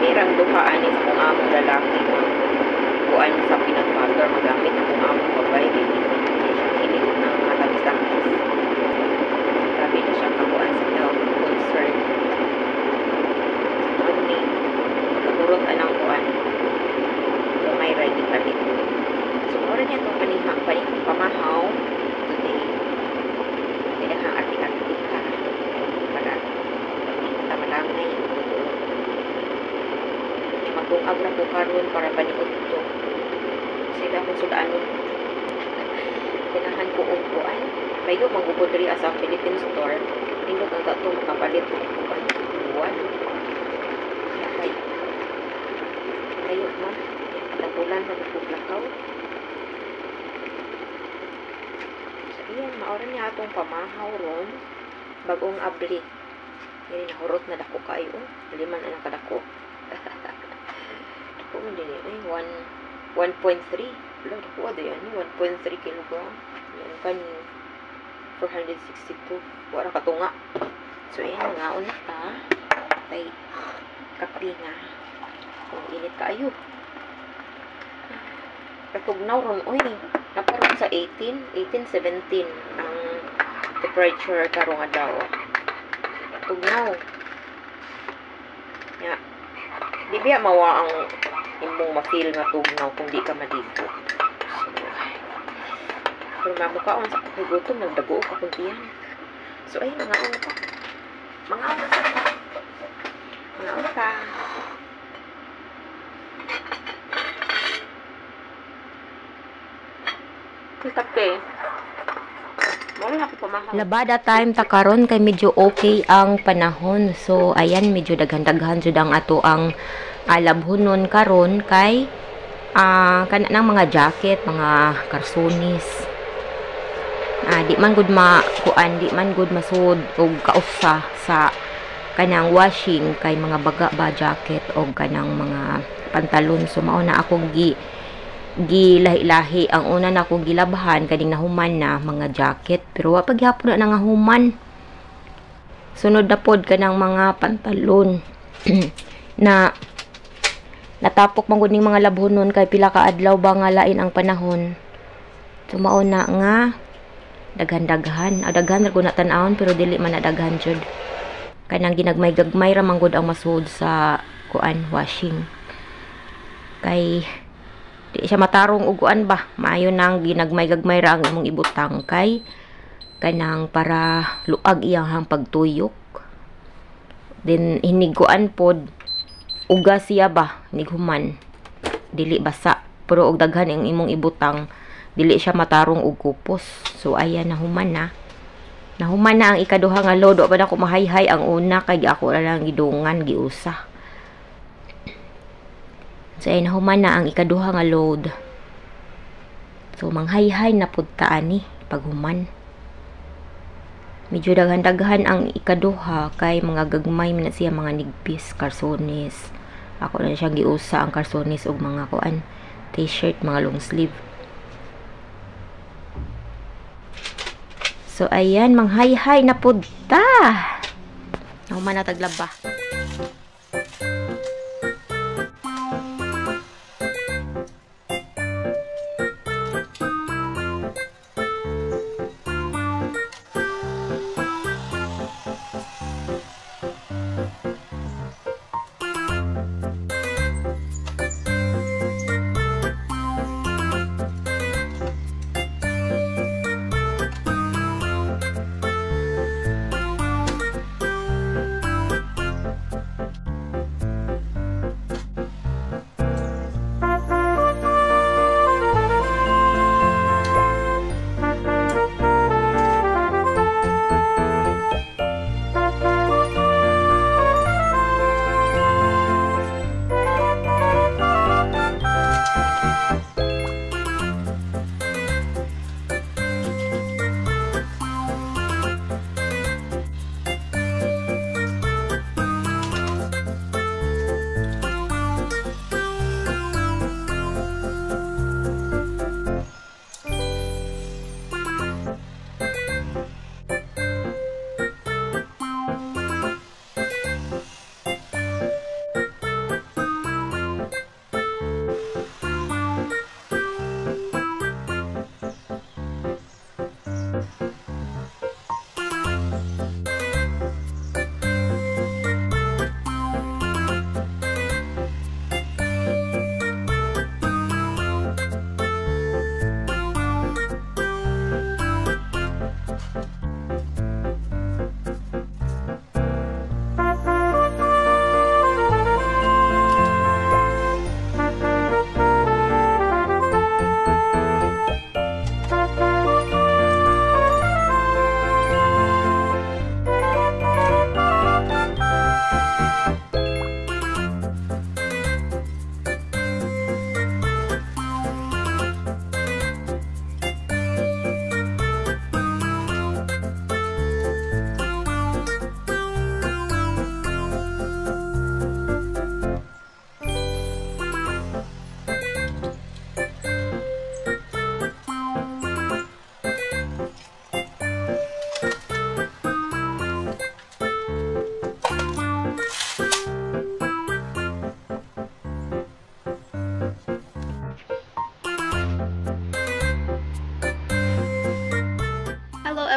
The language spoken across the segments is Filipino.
Irang duha ani sa kung among lalaki na kuan sa peanut butter magamit na kung among babae hindi siya hilig ng matamis-tamis. Grabe na siya kakuan sa health concern. Ni magkahurot anang kuan kung may ready palit. So oras niya itong pamahaw today. Kaya hang artik-artik ka para kita malangay magtungag na po karon para paniod ito sila kung sudanon tinahan ko upuan payo magubod rin sa Philippine store nindot ang tatong makapalit upuan buwan kayo mo katapulan sa nagpuplakaw so iyan maoran niya atong pamahaw ron bagong abli yan nahurot na dako kayo liman na kadako kung hindi eh 1.3 wala dako ada yan 1.3 kilogram yan kan 462 wala katunga so yan nga ulit ta tay kapi nga kung init kayo katugnaw ron oy naparoon sa 17 ang temperature karong adlaw tugnaw ya di biya mawa ang imong ma-feel nga tugnaw kung di ka maligo pero mamukaon sa gutom nagdago ka kuntiyan so ay mga ka mga ka kape labada time ta karon kay medyo okay ang panahon. So ayan medyo daghan-daghan jud ang ato ang alabhonon karon kay kana nang mga jacket, mga karsonis. Di man gud kuan, di man gud masud og kausa sa kanang washing kay mga baga ba jacket og kanang mga pantalon. So mao na akong gilahi-lahi ang una na akong gilabhan kading nahuman na mga jacket pero wa paghapon na nga human sunod na pod kanang mga pantalon na natapok man gud ning mga labhonon kay pila ka adlaw ba nga lain ang panahon so mao na nga daghan-daghan daghan ra gud na tan-awon pero dili man na daghan jud kanang ginagmay-gagmay ra man gud ang masud sa kuan washing kay di siya matarong uguan ba maayo nang ginagmay-gagmay ra ang imong ibutang kay kanang para luag iyang pagtuyok then hiniguan pod uga siya ba nighuman dili basa pero og daghan ang imong ibutang dili siya matarong og kupos so ayan nahuman na ang ikaduha nga load wa pa na ko mahayhay ang una kay ako ra lang gidungan giusa. So, ay nahuman na ang ikaduha nga load. So, manghayhay na punta ani paghuman. Medyo daghan-daghan ang ikaduha kay mga gagmay man siya mga nigpis, karsones. Ako na siya giusa ang karsones og mga kuan, t-shirt, mga long sleeve. So, ayan, manghayhay na punta. Nahuman na taglaba.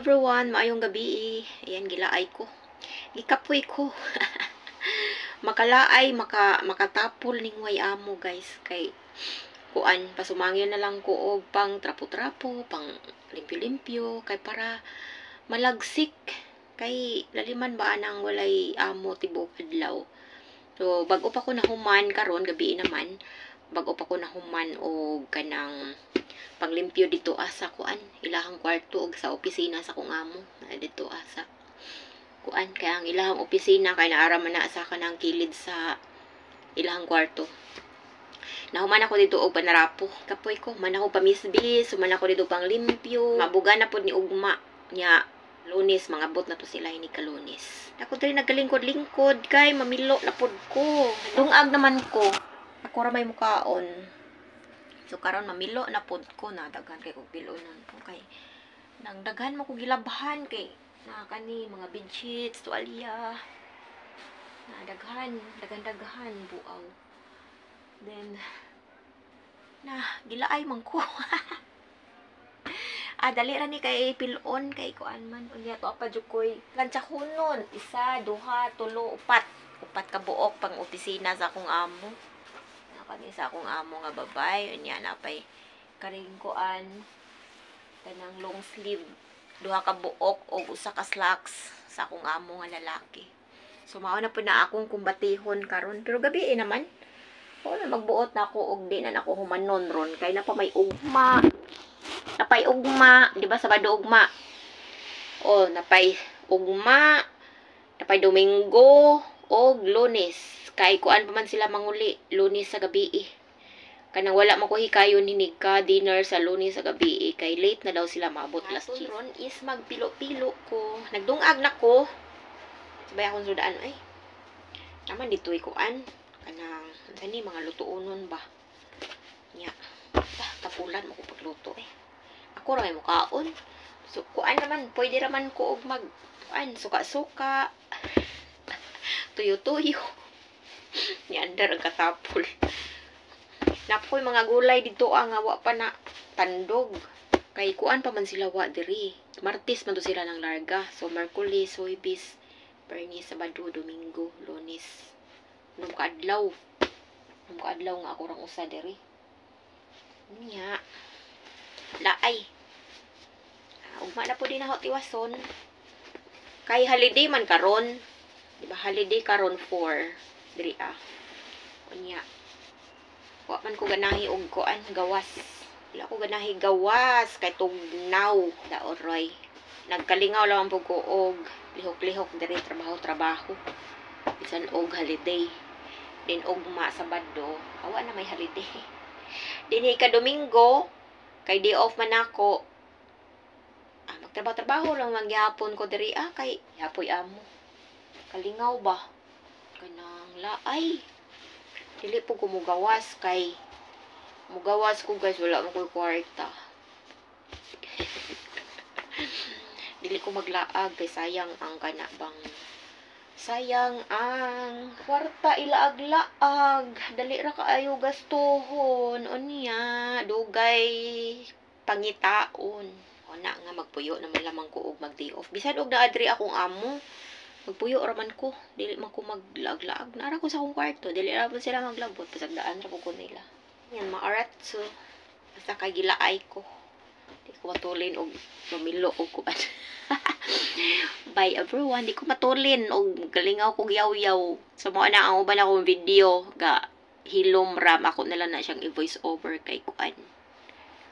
everyone, maayong gabi. Ayan, gilaay ko. Gikapoy ko. Makalaay, makatapol ning way amo, guys. Kay kuan, pasumangin na lang ko og pang trapo-trapo, pang limpyo-limpyo, kay para malagsik. Kay laliman ba nang walay amo tibuok adlaw. So, bago pa ko nahuman karon gabi naman, bago pa ko nahuman og kanang panglimpyo dito sa kuan ilahang kwarto og sa opisina sa kong amo dito sa kuan kaya ang ilahang opisina kay naara man na sa kanang kilid sa ilahang kwarto. Nahuman ako dito og panarapo kapoy ko man ako pamisbis man ako dito pang limpyo mabuga na pod ni ugma nya Lunes mga bot na to sila ini ka Lunes. Ako diri nagalingkod-lingkod kay mamilo na pod ko. Dungag naman ko. Ako ra may mukaon. So karon mamilo na pod ko na daghan kay og pilonon po kay nang daghan mo ko gilabhan kay na kani mga bedsheets tuwalya na daghan buaw. Then na gilaay man ko. Dali ra ni kay pilon kay kuan man unya to pa jukoy lantsahonon 1, 2, 3, 4 ka buok pang opisina sa akong amo. Kani sa akong amo nga babay unya napay karing kuan kanang long sleeve 2 ka buok o 1 ka slacks sa akong amo nga lalaki. So mao na po na akong kumbatihon karon pero gabi naman o na magbuot na ako og di na nako humanon ron kay na pa may ugma. Napay ugma, di ba Sabado ugma? O napay ugma, napay Domingo og Lunes. Kay kuan pa man sila manguli Lunes sa gabi kanang wala man ko hikayon hinig ka dinner sa Lunes sa gabi kay late na daw sila maabot last cheese. Ron is magpilo-pilo ko nagdungag na ko sabay akong sudaan ay naman dito'y kuan kanang ani mga lutuonon ba nya tapulan mo ko pagluto ako ra may mukaon so kuan naman pwede raman ko og mag kuan suka-suka tuyo-tuyo ni andar ang katapol. Napoy mga gulay dito nga wa pa na tandog. Kay kuan pa man sila wa diri. Martes man to sila ng larga. So Merkulis, Huwebes, Biyernes, Sabado, Domingo, Lunes. Nung kaadlaw nga ako rang usa diri. Nya. Laay. Ugma na po din ako tiwason. Kay holiday man karon. Di ba holiday karon 4 diri unya wa man ko ganahi og kuan gawas wala ko ganahi gawas kay tugnaw daoroy nagkalingaw lang po ko og lihok-lihok diri trabaho bisan og holiday din ugma Sabado awa na may holiday dinhi ka Domingo kay day off man ako magtrabaho lang magyapon ko diri kay yapoy amo kalingaw ba kanang laay dili po ko mugawas kay mugawas ko guys wala mo ko'y kwarta dili ko maglaag kay sayang ang kanabang sayang ang kwarta ilaag-laag dali ra kaayo gastuhon unya dugay pangitaon na nga magpuyo naman lamang ko og mag day off bisan og naadri akong amo magpuyo raman ko dili man ko maglag-lag naara ko sa akong kwarto dili ra po sila maglabot pasagdaan ra ko nila yan maarat so basta kay gilaay ko di ko matulin og mamilo og kuan bye everyone di ko matulin og galingaw kog yaw-yaw so mo na ang uban akong video ga hilom ram ako nila na siyang i-voice over kay kuan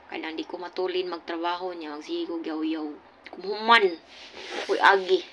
kanang di ko matulin magtrabaho niya magsigog yaw-yaw kumuman koy agi